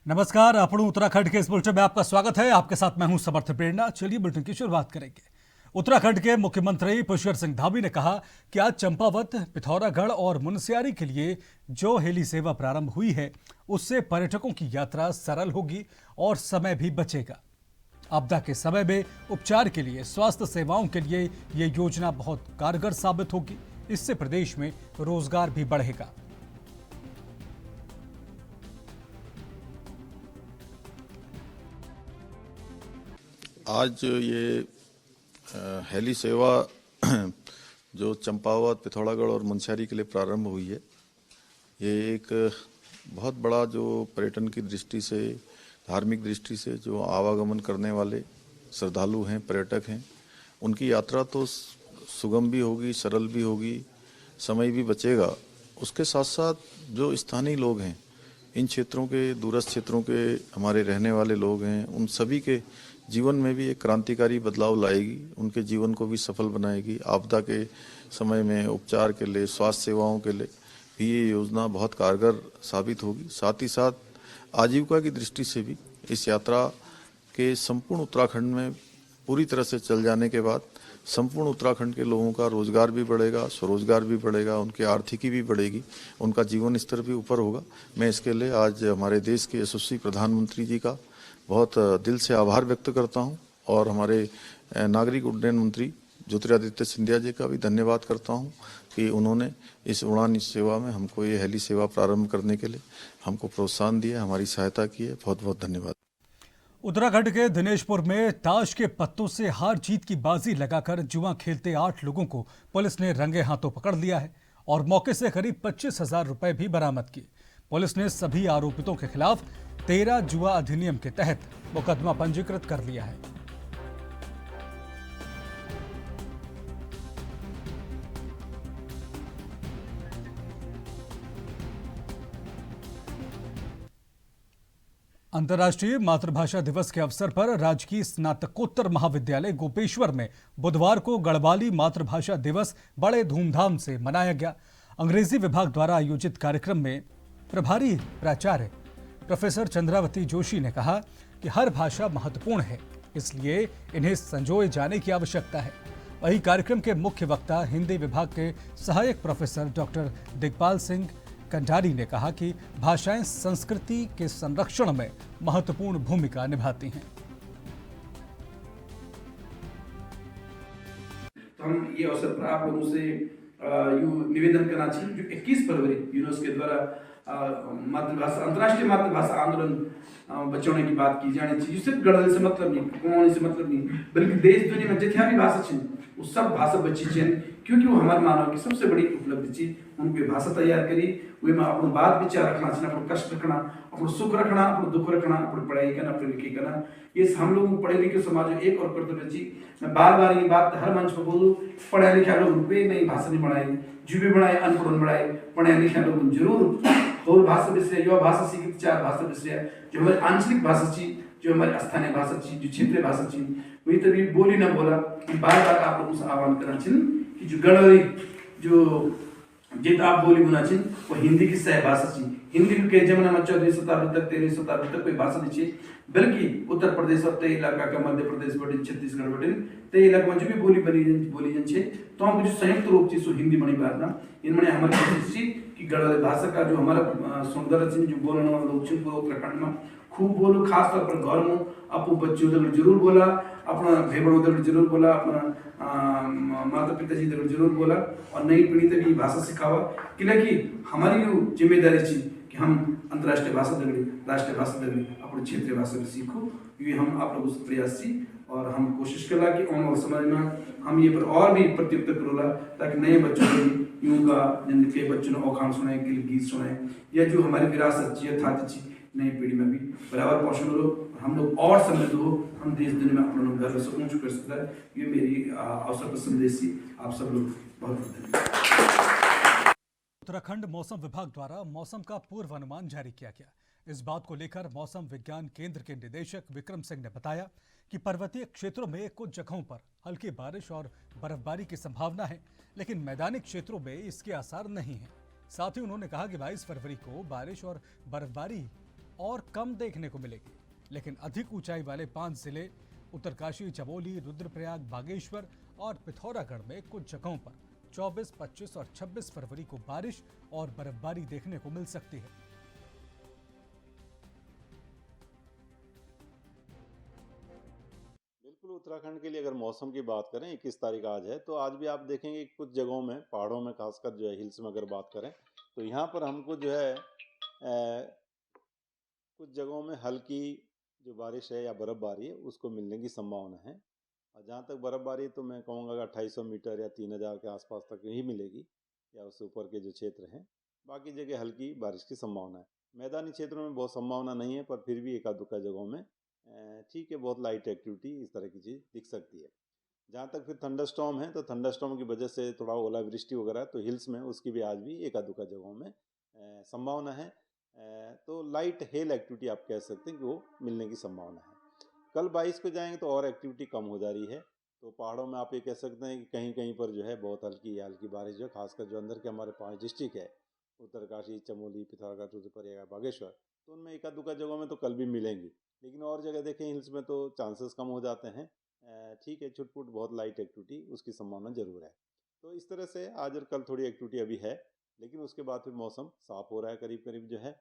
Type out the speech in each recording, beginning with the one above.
नमस्कार, अपनू उत्तराखंड के इस बुलेटिन में आपका स्वागत है। आपके साथ मैं हूं समर्थ प्रेरणा। चलिए बुलेटिन की शुरुआत करेंगे। उत्तराखंड के मुख्यमंत्री पुष्कर सिंह धामी ने कहा कि आज चंपावत, पिथौरागढ़ और मुनस्यारी के लिए जो हेली सेवा प्रारंभ हुई है उससे पर्यटकों की यात्रा सरल होगी और समय भी बचेगा। आपदा के समय में उपचार के लिए, स्वास्थ्य सेवाओं के लिए ये योजना बहुत कारगर साबित होगी। इससे प्रदेश में रोजगार भी बढ़ेगा। आज ये हेली सेवा जो चंपावत, पिथौरागढ़ और मुनस्यारी के लिए प्रारंभ हुई है, ये एक बहुत बड़ा जो पर्यटन की दृष्टि से, धार्मिक दृष्टि से जो आवागमन करने वाले श्रद्धालु हैं, पर्यटक हैं, उनकी यात्रा तो सुगम भी होगी, सरल भी होगी, समय भी बचेगा। उसके साथ साथ जो स्थानीय लोग हैं, इन क्षेत्रों के, दूरस्थ क्षेत्रों के हमारे रहने वाले लोग हैं, उन सभी के जीवन में भी एक क्रांतिकारी बदलाव लाएगी, उनके जीवन को भी सफल बनाएगी। आपदा के समय में उपचार के लिए, स्वास्थ्य सेवाओं के लिए भी ये योजना बहुत कारगर साबित होगी। साथ ही साथ आजीविका की दृष्टि से भी इस यात्रा के संपूर्ण उत्तराखंड में पूरी तरह से चल जाने के बाद संपूर्ण उत्तराखंड के लोगों का रोजगार भी बढ़ेगा, स्वरोजगार भी बढ़ेगा, उनकी आर्थिकी भी बढ़ेगी, उनका जीवन स्तर भी ऊपर होगा। मैं इसके लिए आज हमारे देश के यशस्वी प्रधानमंत्री जी का बहुत दिल से आभार व्यक्त करता हूं और हमारे नागरिक उड्डयन मंत्री ज्योतिरादित्य सिंधिया जी का भी धन्यवाद करता हूं कि उन्होंने इस उड़ान सेवा में हमको ये हेली सेवा प्रारंभ करने के लिए हमको प्रोत्साहन दिया, हमारी सहायता की है। बहुत बहुत धन्यवाद। उत्तराखंड के दिनेशपुर में ताश के पत्तों से हार जीत की बाजी लगाकर जुआ खेलते 8 लोगों को पुलिस ने रंगे हाथों पकड़ लिया है और मौके से करीब 25,000 रुपए भी बरामद किए। पुलिस ने सभी आरोपितों के खिलाफ 13 जुआ अधिनियम के तहत मुकदमा पंजीकृत कर लिया है। अंतर्राष्ट्रीय मातृभाषा दिवस के अवसर पर राजकीय स्नातकोत्तर महाविद्यालय गोपेश्वर में बुधवार को गढ़वाली मातृभाषा दिवस बड़े धूमधाम से मनाया गया। अंग्रेजी विभाग द्वारा आयोजित कार्यक्रम में प्रभारी प्राचार्य प्रोफेसर चंद्रावती जोशी ने कहा कि हर भाषा महत्वपूर्ण है, इसलिए इन्हें संजोए जाने की आवश्यकता है। वहीं कार्यक्रम के मुख्य वक्ता हिंदी विभाग के सहायक प्रोफेसर डॉक्टर दिग्पाल सिंह कंडारी ने कहा कि भाषाएं संस्कृति के संरक्षण में महत्वपूर्ण भूमिका निभाती हैं। तो हम ये अवसर पर आप लोगों से निवेदन करना चाहिए जो 21 फरवरी यूनेस्को के द्वारा मातृभाषा, अंतर्राष्ट्रीय मातृभाषा आंदोलन बचाने की बात की जानी चाहिए। सिर्फ गढ़वाली से मतलब नहीं, कुमाऊनी से मतलब नहीं, बल्कि देश दुनिया में जितना भी भाषा छे वो सब भाषा बची छे, क्योंकि वो हमारे मानव की सबसे बड़ी उपलब्धि थी। उनकी भाषा तैयार करी, वे में अपन बात विचार रखना चाहिए, अपन कष्ट रखना, अपन सुख रखना, अपन दुख रखना, अपन पढ़ाई करना, अपन लिखी करना। ये हम लोग पढ़े लिखे समाज में एक और कर्तव्य जी। मैं बार बार ये बात हर मंच पर बोलूं, पढ़े लिखे लोग रुपये नहीं भाषा नहीं बढ़ाए, जुबे बढ़ाए, अनपढ़ बढ़ाए, पढ़े लिखे लोग जरूर और भाषा विषय, युवा भाषा सीखी, 4 भाषा विषय जो हमारी आंचलिक भाषा थी, जो हमारी स्थानीय भाषा थी, जो क्षेत्रीय भाषा थी, वही तभी बोली ना बोला। बार बार आप लोगों से आह्वान करना चाहिए कि जो गढ़वाली जो जित आप बोली बुना चाहिए वो हिंदी की सह भाषा थी। हिंदी के जमाना में 14वीं शताब्दी तक, 13वीं शताब्दी तक कोई भाषा नहीं थी, बल्कि उत्तर प्रदेश और तय इलाका का, मध्य प्रदेश बटे, छत्तीसगढ़ बटे, तय इलाका में जो भी बोली जन छे, तो हम जो संयुक्त रूप से हिंदी बनी बात ना, इनमें हमारी कोशिश थी कि गढ़वाली भाषा का जो हमारा सौंदर्य छे, जो बोलने वाले लोग छे, वो उत्तराखंड में खूब बोलो, खास तौर पर घर में अपू बच्चों दगड़ जरूर बोला, अपना भाई बहनों दगड़ जरूर बोला, अपना माता पिता जी दगड़ जरूर बोला और नई पीढ़ी तक ये भाषा सिखावा। क्योंकि हमारी जिम्मेदारी थी कि हम अंतर्राष्ट्रीय भाषा दगड़ी, राष्ट्रीय भाषा दगड़ी, अपने क्षेत्रीय भाषा भी सीखो। ये हम आप लोगों से प्रयास थी और हम कोशिश करा कि आने वाले समय में हम ये पर और भी प्रत्युत्तर करोला, ताकि नए बच्चों को यूं का जिनके बच्चों ने औखान सुनाए, गीत सुनाए, या जो हमारी विरासत थी, यथार्थ थी, नई पीढ़ी में भी बराबर पोषण हो, हम लोग और समृद्ध हो, हम देश दुनिया में अपना गर्व से ऊंच कर सकता है। ये मेरी अवसर पर संदेश थी। आप सब लोग बहुत बहुत धन्यवाद। उत्तराखंड मौसम विभाग द्वारा मौसम का पूर्वानुमान जारी किया गया। इस बात को लेकर मौसम विज्ञान केंद्र के निदेशक विक्रम सिंह ने बताया कि पर्वतीय क्षेत्रों में कुछ जगहों पर हल्की बारिश और बर्फबारी की संभावना है, लेकिन मैदानी क्षेत्रों में इसके आसार नहीं है। साथ ही उन्होंने कहा कि 22 फरवरी को बारिश और बर्फबारी और कम देखने को मिलेगी, लेकिन अधिक ऊंचाई वाले 5 जिले उत्तरकाशी, चमोली, रुद्रप्रयाग, बागेश्वर और पिथौरागढ़ में कुछ जगहों पर 24, 25 और 26 फरवरी को बारिश और बर्फबारी देखने को मिल सकती है। बिल्कुल, उत्तराखंड के लिए अगर मौसम की बात करें, 21 तारीख आज है, तो आज भी आप देखेंगे कि कुछ जगहों में, पहाड़ों में खासकर जो है हिल्स में अगर बात करें, तो यहाँ पर हमको जो है कुछ जगहों में हल्की जो बारिश है या बर्फ़बारी है उसको मिलने की संभावना है। और जहाँ तक बर्फ़बारी तो मैं कहूँगा कि 2800 मीटर या 3000 के आसपास तक ही मिलेगी या उससे ऊपर के जो क्षेत्र हैं। बाकी जगह हल्की बारिश की संभावना है। मैदानी क्षेत्रों में बहुत संभावना नहीं है, पर फिर भी एकाध दुक्का जगहों में ठीक है, बहुत लाइट एक्टिविटी इस तरह की चीज़ दिख सकती है। जहाँ तक फिर थंडरस्टॉर्म है, तो थंडरस्टॉर्म की वजह से थोड़ा ओलावृष्टि वगैरह तो हिल्स में उसकी भी आज भी एकाध दुक्का जगहों में संभावना है। तो लाइट हेल एक्टिविटी आप कह सकते हैं कि वो मिलने की संभावना है। कल 22 को जाएंगे तो और एक्टिविटी कम हो जा रही है। तो पहाड़ों में आप ये कह सकते हैं कि कहीं कहीं पर जो है बहुत हल्की या हल्की बारिश जो खासकर जो अंदर के हमारे 5 डिस्ट्रिक्ट है, उत्तरकाशी, चमोली, पिथौरागढ़, रुद्रप्रयाग, बागेश्वर, तो उनमें एकाध दुक्का जगहों में तो कल भी मिलेंगी। लेकिन और जगह देखें हिल्स में तो चांसेस कम हो जाते हैं। ठीक है, छुटपुट बहुत लाइट एक्टिविटी उसकी संभावना जरूर है। तो इस तरह से आज और कल थोड़ी एक्टिविटी अभी है, लेकिन उसके बाद फिर मौसम साफ हो रहा है करीब करीब जो है।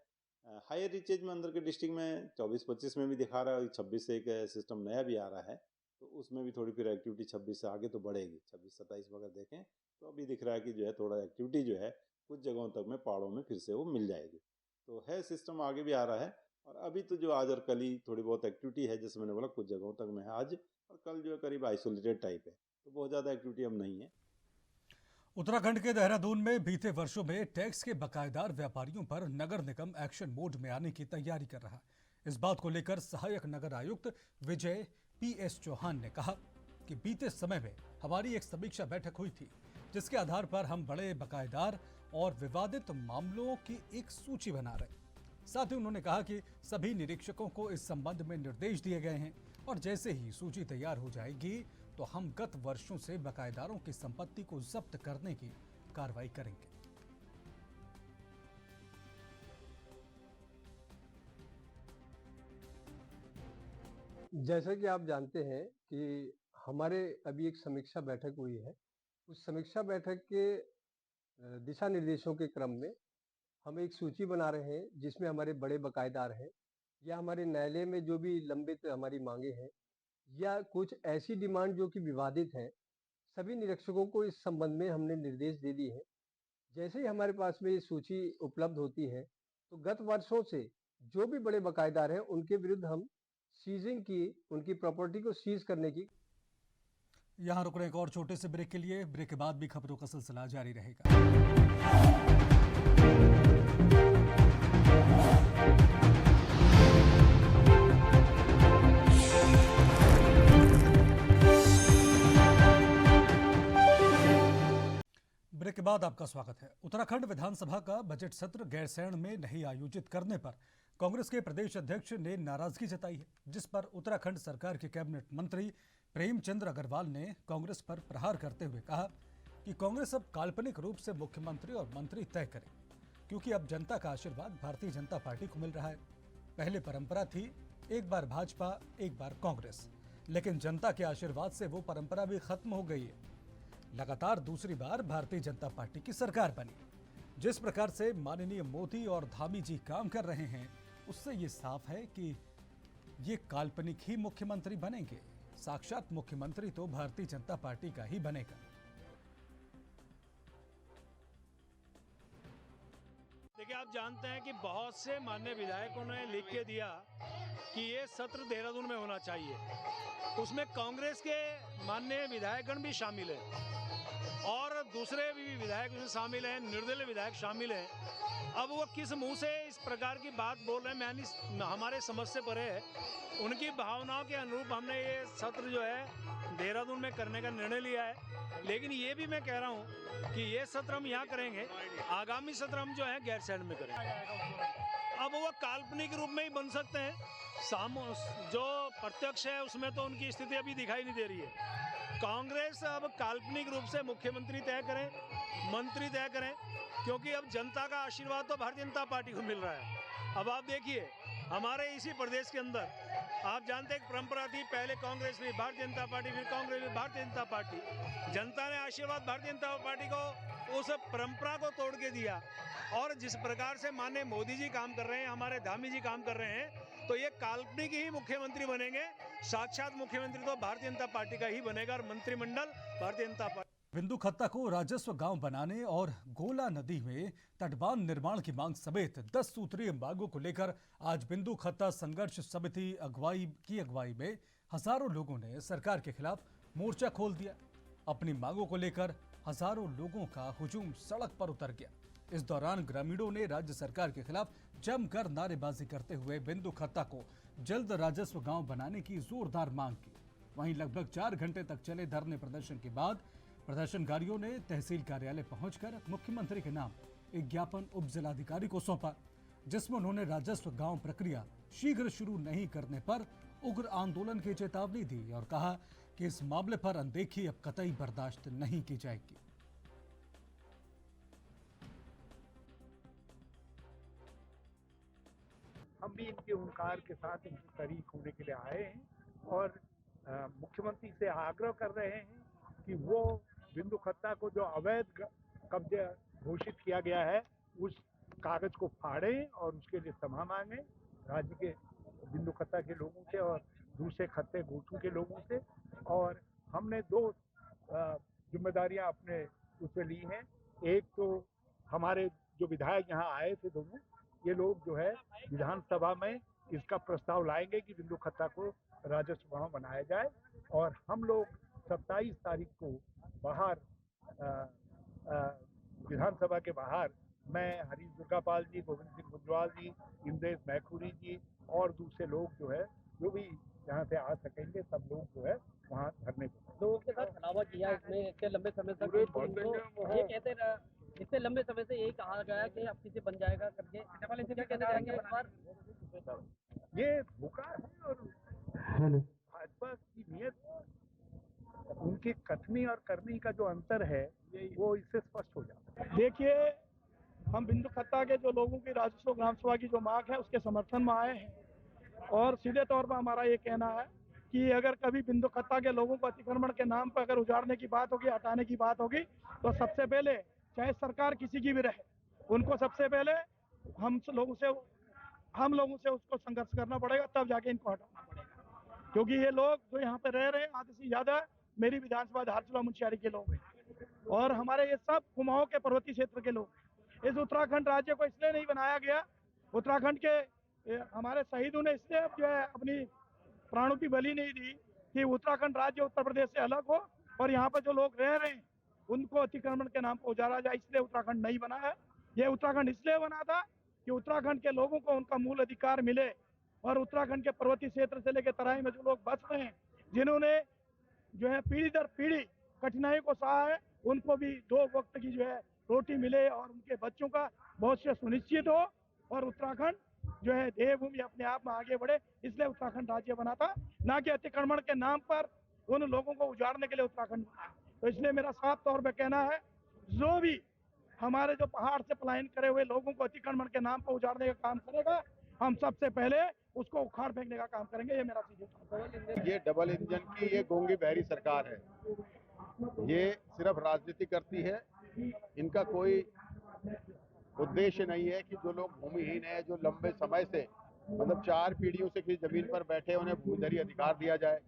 हायर रीचेज में अंदर के डिस्ट्रिक्ट में 24-25 में भी दिखा रहा है, 26 से एक सिस्टम नया भी आ रहा है, तो उसमें भी थोड़ी फिर एक्टिविटी 26 से आगे तो बढ़ेगी। 26-27 में अगर देखें तो अभी दिख रहा है कि जो है थोड़ा एक्टिविटी जो है कुछ जगहों तक में पहाड़ों में फिर से वो मिल जाएगी। तो है सिस्टम आगे भी आ रहा है। और अभी तो जो आज और कल ही थोड़ी बहुत एक्टिविटी है, जैसे मैंने बोला कुछ जगहों तक में है आज, और कल जो है करीब आइसोलेटेड टाइप है, तो बहुत ज़्यादा एक्टिविटी अब नहीं है। उत्तराखंड के देहरादून में बीते वर्षों में टैक्स के बकायेदार व्यापारियों पर नगर निगम एक्शन मोड में आने की तैयारी कर रहा है। इस बात को लेकर सहायक नगर आयुक्त विजय PS चौहान ने कहा कि बीते समय में हमारी एक समीक्षा बैठक हुई थी, जिसके आधार पर हम बड़े बकायेदार और विवादित मामलों की एक सूची बना रहे। साथ ही उन्होंने कहा कि सभी निरीक्षकों को इस संबंध में निर्देश दिए गए हैं और जैसे ही सूची तैयार हो जाएगी तो हम गत वर्षों से बकायेदारों की संपत्ति को जब्त करने की कार्रवाई करेंगे। जैसा कि आप जानते हैं कि हमारे अभी एक समीक्षा बैठक हुई है। उस समीक्षा बैठक के दिशा निर्देशों के क्रम में हम एक सूची बना रहे हैं, जिसमें हमारे बड़े बकायेदार हैं या हमारे न्यायालय में जो भी लंबित हमारी मांगे हैं या कुछ ऐसी डिमांड जो कि विवादित हैं, सभी निरीक्षकों को इस संबंध में हमने निर्देश दे दिए हैं। जैसे ही हमारे पास में ये सूची उपलब्ध होती है, तो गत वर्षों से जो भी बड़े बकायेदार हैं उनके विरुद्ध हम सीजिंग की, उनकी प्रॉपर्टी को सीज करने की। यहां रुक रहे एक और छोटे से ब्रेक के लिए। ब्रेक के बाद भी खबरों का सिलसिला जारी रहेगा। ब्रेक के बाद आपका स्वागत है। उत्तराखंड विधानसभा का बजट सत्र गैरसैंण में नहीं आयोजित करने पर कांग्रेस के प्रदेश अध्यक्ष ने नाराजगी जताई है, जिस पर उत्तराखंड सरकार के कैबिनेट मंत्री प्रेमचंद अग्रवाल ने कांग्रेस पर प्रहार करते हुए कहा कि कांग्रेस अब काल्पनिक रूप से मुख्यमंत्री और मंत्री तय करे, क्योंकि अब जनता का आशीर्वाद भारतीय जनता पार्टी को मिल रहा है। पहले परंपरा थी एक बार भाजपा एक बार कांग्रेस, लेकिन जनता के आशीर्वाद से वो परंपरा भी खत्म हो गई है। लगातार दूसरी बार भारतीय जनता पार्टी की सरकार बनी। जिस प्रकार से माननीय मोदी और धामी जी काम कर रहे हैं, उससे ये साफ है कि ये काल्पनिक ही मुख्यमंत्री बनेंगे। साक्षात मुख्यमंत्री तो भारतीय जनता पार्टी का ही बनेगा। देखिए, आप जानते हैं कि बहुत से माननीय विधायकों ने लिख के दिया कि ये सत्र देहरादून में होना चाहिए। उसमें कांग्रेस के माननीय विधायकगण भी शामिल हैं और दूसरे भी विधायक उसमें शामिल हैं, निर्दलीय विधायक शामिल हैं। अब वो किस मुंह से इस प्रकार की बात बोल रहे हैं, हमारे समझ से परे है। उनकी भावनाओं के अनुरूप हमने ये सत्र जो है देहरादून में करने का निर्णय लिया है। लेकिन ये भी मैं कह रहा हूँ कि ये सत्र हम यहाँ करेंगे, आगामी सत्र हम जो है गैरसैंण में करेंगे। अब वो काल्पनिक रूप में ही बन सकते हैं, जो प्रत्यक्ष है उसमें तो उनकी स्थिति अभी दिखाई नहीं दे रही है। कांग्रेस अब काल्पनिक रूप से मुख्यमंत्री तय करें, मंत्री तय करें, क्योंकि अब जनता का आशीर्वाद तो भारतीय जनता पार्टी को मिल रहा है। अब आप देखिए हमारे इसी प्रदेश के अंदर आप जानते हैं एक परंपरा थी, पहले कांग्रेस भी भारतीय जनता पार्टी, फिर कांग्रेस भी भारतीय जनता पार्टी। जनता ने आशीर्वाद भारतीय जनता पार्टी को उस परंपरा को तोड़ के दिया, और जिस प्रकार से माननीय मोदी जी काम कर रहे हैं, हमारे धामी जी काम कर रहे हैं, तो ये काल्पनिक ही मुख्यमंत्री बनेंगे। साक्षात मुख्यमंत्री तो भारतीय जनता पार्टी का ही बनेगा और मंत्रिमंडल भारतीय जनता पार्टी। बिंदु खत्ता को राजस्व गांव बनाने और गोला नदी में तटबांध निर्माण की मांग समेत 10 सूत्रीय मांगों को लेकर आज बिंदु खत्ता संघर्ष समिति अगुवाई में हजारों लोगों ने सरकार के खिलाफ मोर्चा खोल दिया। अपनी मांगों को लेकर हजारों लोगों का हुजूम सड़क पर उतर गया। इस दौरान ग्रामीणों ने राज्य सरकार के खिलाफ जमकर नारेबाजी करते हुए बिंदु खत्ता को जल्द राजस्व गांव बनाने की जोरदार मांग की। वहीं लगभग 4 घंटे तक चले धरने प्रदर्शन के बाद प्रदर्शनकारियों ने तहसील कार्यालय पहुंचकर मुख्यमंत्री के नाम एक ज्ञापन उप जिलाधिकारी को सौंपा, जिसमें उन्होंने राजस्व गांव प्रक्रिया शीघ्र शुरू नहीं करने पर उग्र आंदोलन की चेतावनी दी और कहा कि इस मामले पर अनदेखी अब कतई बर्दाश्त नहीं की जाएगी। हम भी इनके हुंकार के साथ इनकी शरीक होने के लिए आए हैं और मुख्यमंत्री से आग्रह कर रहे हैं कि वो बिंदु खत्ता को जो अवैध कब्जे घोषित किया गया है उस कागज को फाड़ें और उसके लिए क्षमा मांगे राज्य के बिंदु खत्ता के लोगों से और दूसरे खत्ते गोटू के लोगों से। और हमने 2 जिम्मेदारियां अपने उससे ली हैं। एक तो हमारे जो विधायक यहाँ आए थे दोनों, ये लोग जो है विधानसभा में इसका प्रस्ताव लाएंगे कि बिंदु खत्ता को राजस्व गांव बनाया जाए, और हम लोग 27 तारीख को बाहर विधानसभा के बाहर मैं हरीश दुर्गापाल जी, गोविंद सिंह गुजराल जी, इंद्रेश मैखुरी जी और दूसरे लोग जो है जो भी यहाँ से आ सकेंगे सब लोग जो है वहाँ धरने को लोगों के साथ छलावा किया इसमें इतने लंबे समय तक ये कहते इतने लंबे समय से यही कहा गया कि अब किसी बन जाएगा करके, क्या कहना चाहेंगे इस बार? ये धोखा है और भाजपा की नीयत, उनकी कथनी और करनी का जो अंतर है वो इससे स्पष्ट हो जाता है। देखिए, हम बिंदु खत्ता के जो लोगों की राजस्व ग्राम सभा की जो मांग है उसके समर्थन में आए हैं और सीधे तौर पर हमारा ये कहना है कि अगर कभी बिंदु खत्ता के लोगों को अतिक्रमण के नाम पर अगर उजाड़ने की बात होगी, हटाने की बात होगी, तो सबसे पहले चाहे सरकार किसी की भी रहे, उनको सबसे पहले हम लोगों से उसको संघर्ष करना पड़ेगा, तब जाके इनको हटाना पड़ेगा। क्योंकि ये लोग जो यहाँ पे रह रहे हैं आधे से ज्यादा मेरी विधानसभा धारचूला मुंशियारी के लोग हैं और हमारे ये सब कुमाऊं के पर्वतीय क्षेत्र के लोग हैं। इस उत्तराखंड राज्य को इसलिए नहीं बनाया गया, उत्तराखंड के हमारे शहीदों ने इसलिए जो है अपनी प्राणों की बलि नहीं दी कि उत्तराखंड राज्य उत्तर प्रदेश से अलग हो और यहाँ पर जो लोग रह रहे हैं उनको अतिक्रमण के नाम पर उजाड़ा जाए, इसलिए उत्तराखंड नहीं बना है। ये उत्तराखंड इसलिए बना था कि उत्तराखंड के लोगों को उनका मूल अधिकार मिले और उत्तराखंड के पर्वतीय क्षेत्र से लेकर तराई में जो लोग बस रहे हैं, जिन्होंने जो है पीढ़ी दर पीढ़ी कठिनाई को सहा है, उनको भी 2 वक्त की जो है रोटी मिले और उनके बच्चों का भविष्य सुनिश्चित हो और उत्तराखंड जो है देवभूमि अपने आप में आगे बढ़े, इसलिए उत्तराखंड राज्य बना था, ना कि अतिक्रमण के नाम पर उन लोगों को उजाड़ने के लिए उत्तराखंड बना। तो इसलिए मेरा साफ तौर पर कहना है, जो भी हमारे जो पहाड़ से पलायन करे हुए लोगों को अतिक्रमण के नाम पर उजाड़ने का काम करेगा, हम सबसे पहले उसको उखाड़ फेंकने का काम करेंगे। ये मेरा सीधे ये डबल इंजन की ये गोंगी बहरी सरकार है, ये सिर्फ राजनीति करती है। इनका कोई उद्देश्य नहीं है कि जो लोग भूमिहीन है, जो लंबे समय से मतलब 4 पीढ़ियों से किसी जमीन पर बैठे उन्हें भूधरी अधिकार दिया जाए।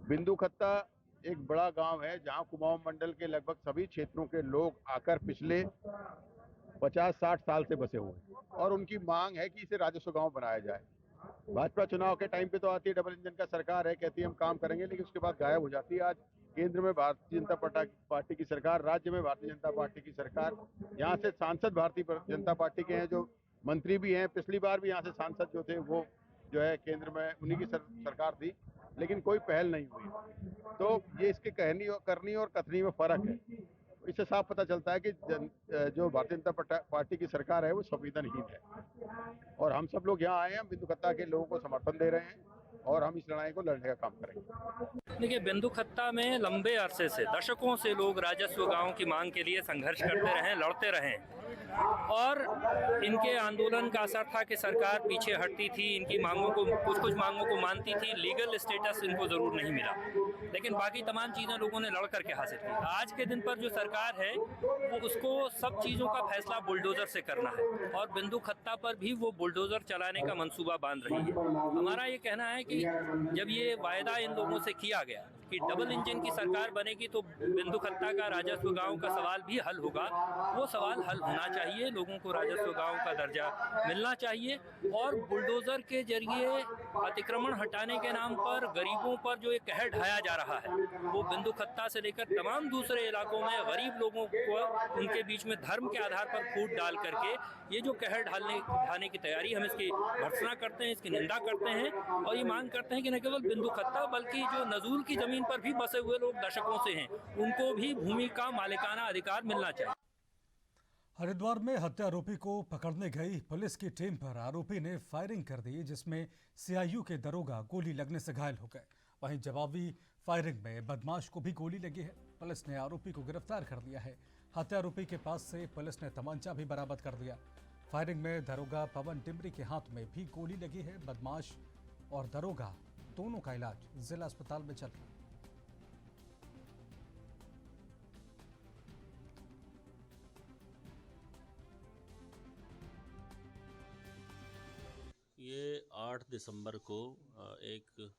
बिंदु खत्ता एक बड़ा गांव है जहां कुमाऊं मंडल के लगभग सभी क्षेत्रों के लोग आकर पिछले 50-60 साल से बसे हुए हैं और उनकी मांग है कि इसे राजस्व गांव बनाया जाए। भाजपा चुनाव के टाइम पे तो आती है, डबल इंजन का सरकार है, कहती है हम काम करेंगे, लेकिन उसके बाद गायब हो जाती है। आज केंद्र में भारतीय जनता पार्टी की सरकार, राज्य में भारतीय जनता पार्टी की सरकार, यहाँ से सांसद भारतीय जनता पार्टी के हैं, जो मंत्री भी हैं। पिछली बार भी यहाँ से सांसद जो थे वो जो है केंद्र में उन्हीं की सरकार थी, लेकिन कोई पहल नहीं हुई। तो ये इसके करनी और कथनी में फर्क है। इससे साफ पता चलता है कि जो भारतीय जनता पार्टी की सरकार है वो संवेदनहीन है और हम सब लोग यहाँ आए हैं, बिंदु खत्ता के लोगों को समर्थन दे रहे हैं और हम इस लड़ाई को लड़ने का काम करेंगे। देखिए, बिंदुखत्ता में लंबे अरसे से, दशकों से लोग राजस्व गांव की मांग के लिए संघर्ष करते रहे, लड़ते रहे और इनके आंदोलन का असर था कि सरकार पीछे हटती थी, इनकी मांगों को, कुछ मांगों को मानती थी, लीगल स्टेटस इनको ज़रूर नहीं मिला, लेकिन बाकी तमाम चीज़ें लोगों ने लड़ करके हासिल की। आज के दिन पर जो सरकार है वो उसको सब चीज़ों का फैसला बुलडोज़र से करना है और बिंदुखत्ता पर भी वो बुलडोज़र चलाने का मंसूबा बांध रही है। हमारा ये कहना है कि जब ये वायदा इन लोगों से किया गया कि डबल इंजन की सरकार बनेगी तो बिंदुखत्ता का राजस्व गांव का सवाल भी हल होगा, वो सवाल हल होना चाहिए। लोगों को राजस्व गांव का दर्जा मिलना चाहिए और बुलडोजर के जरिए अतिक्रमण हटाने के नाम पर गरीबों पर जो एक कहर ढाया जा रहा है वो बिंदुखत्ता से लेकर तमाम दूसरे इलाकों में गरीब लोगों को उनके बीच में धर्म के आधार पर फूट डाल करके ये जो कहर ढाने की तैयारी, हम इसकी भर्त्सना करते हैं, इसकी निंदा करते हैं और ये मांग करते हैं कि न केवल बिंदुखत्ता बल्कि जो नजूल की जमीन पर भी बसे हुए लोग दशकों से हैं उनको भी भूमि का मालिकाना अधिकार मिलना चाहिए। हरिद्वार में हत्या आरोपी को पकड़ने गई पुलिस की टीम पर आरोपी ने फायरिंग कर दी, जिसमें सीआईयू के दरोगा गोली लगने से घायल हो गए। वहीं जवाबी फायरिंग में बदमाश को भी गोली लगी है। पुलिस ने आरोपी को गिरफ्तार कर लिया है। हत्या आरोपी के पास से पुलिस ने तमंचा भी बरामद कर दिया। फायरिंग में दरोगा पवन टिमरी के हाथ में भी गोली लगी है। बदमाश और दरोगा दोनों का इलाज जिला अस्पताल में चल रहा है। ये 8 दिसंबर को एक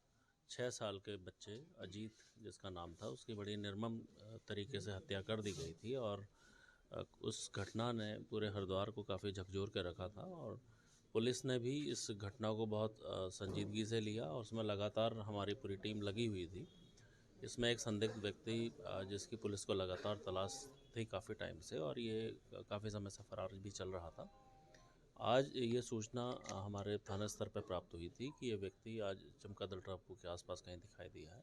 6 साल के बच्चे अजीत जिसका नाम था, उसकी बड़ी निर्मम तरीके से हत्या कर दी गई थी और उस घटना ने पूरे हरिद्वार को काफ़ी झकझोर के रखा था और पुलिस ने भी इस घटना को बहुत संजीदगी से लिया और उसमें लगातार हमारी पूरी टीम लगी हुई थी। इसमें एक संदिग्ध व्यक्ति जिसकी पुलिस को लगातार तलाश थी काफ़ी टाइम से और ये काफ़ी समय से फरार भी चल रहा था। आज ये सूचना हमारे थाना स्तर पर प्राप्त हुई थी कि ये व्यक्ति आज चमकादल टापू के आसपास कहीं दिखाई दिया है।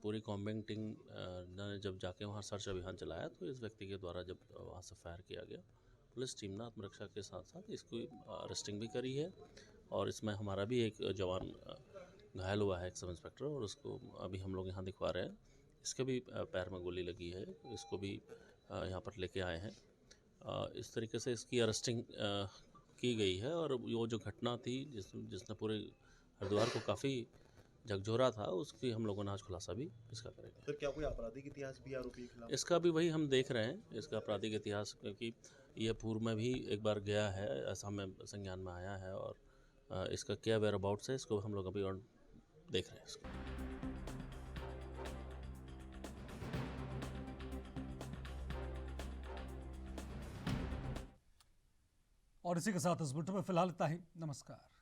पूरी कॉम्बिंग टीम ने जब जाके वहाँ सर्च अभियान चलाया तो इस व्यक्ति के द्वारा जब वहाँ से फायर किया गया, पुलिस टीम ने आत्मरक्षा के साथ साथ इसको अरेस्टिंग भी करी है और इसमें हमारा भी एक जवान घायल हुआ है, एक सब इंस्पेक्टर, और उसको अभी हम लोग यहाँ दिखवा रहे हैं। इसके भी पैर में गोली लगी है, इसको भी यहाँ पर लेके आए हैं। इस तरीके से इसकी अरेस्टिंग की गई है और वो जो घटना थी जिसने पूरे हरिद्वार को काफ़ी झकझोरा था, उसकी हम लोगों ने आज खुलासा भी इसका करेंगे। सर, क्या कोई आपराधिक इतिहास भी आरोपी के खिलाफ? इसका भी वही हम देख रहे हैं, इसका आपराधिक इतिहास, क्योंकि ये पूर्व में भी एक बार गया है, ऐसा हमें संज्ञान में आया है और इसका क्या वेयर अबाउट्स है इसको हम लोग अभी और देख रहे हैं इसको। और इसी के साथ इस बुलेटिन में फिलहाल इतना ही। नमस्कार।